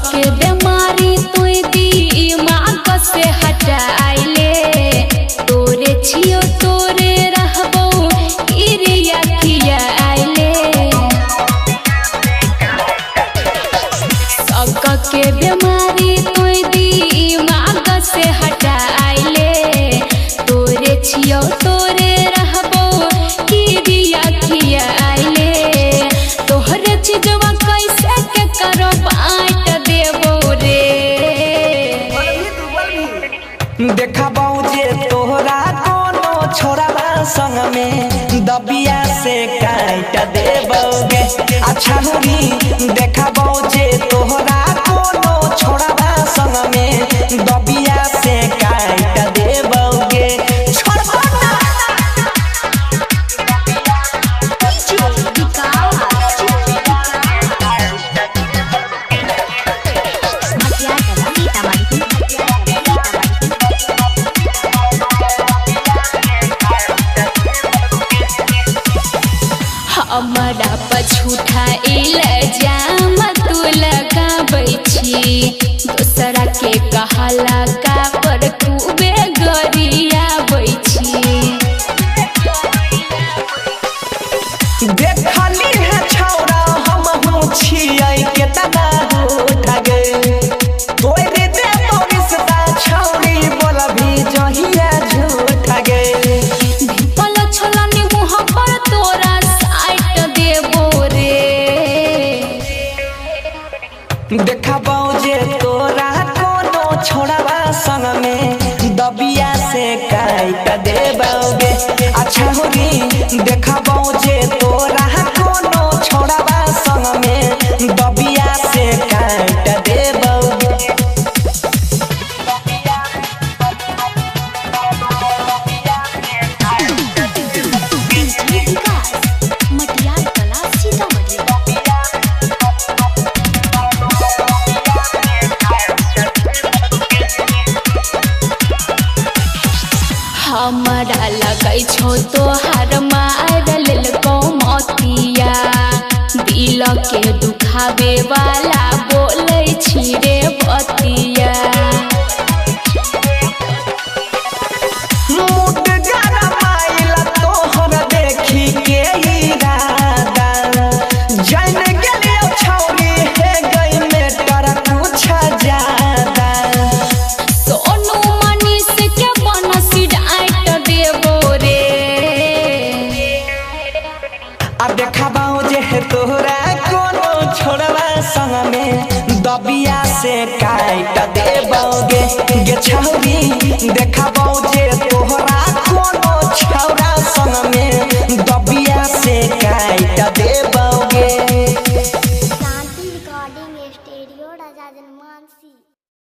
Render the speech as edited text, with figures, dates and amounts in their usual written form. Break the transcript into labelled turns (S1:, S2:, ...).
S1: के बीमारी तू दिमाग से हटाइले तोरे छियो तोरे रहबो किरिया किया आइले सक के बीमारी तू दिमाग से हटाइले तोरे छियो तोरे रहबो किरिया किया आइले तोहरे छिजवा कैसे के करो
S2: देखा जे तोहरा कोनो छोरा संग में दबिया से काट देबोगे। अच्छा हुई देखा जे तोहरा कोनो छोरा संग में दबिया से काट देबोगे।
S1: हमरा पछूठा इल्जाम तू लगाबै छी दोसरा के कहला का पर खूबे गरियाबै छी
S2: देखली है छौरा हम हो छियै केतना उठ गए तोरे दे रिश्ता छौरी बोलबी जहिया झूठ गए
S1: पल छलनी मुँह पर तोरा
S2: देखा जे तोरा कोनो छोड़ा संग में दबिया से काट देबोगे। अच्छा होगी देखा जे तोरा कोनो छोड़ा संग में दबिया से काट देबोगे।
S1: हमरा लगै छौ तोहार मारल मतिया दिल के दुखावे वाला बोलै छी रे बतिया
S2: मुट गरमाइल तोहर देखी के इरादा जान गेलियो छौरी हे गई मेटर कुछ ज्यादा
S1: सोनू मनीष के बनसी डांट देबो रे
S2: आ देखा जे तोहरा कोनो छोड़वा संग में दबिया से काट देबोगे। गे छौरी देखा जे तोहरा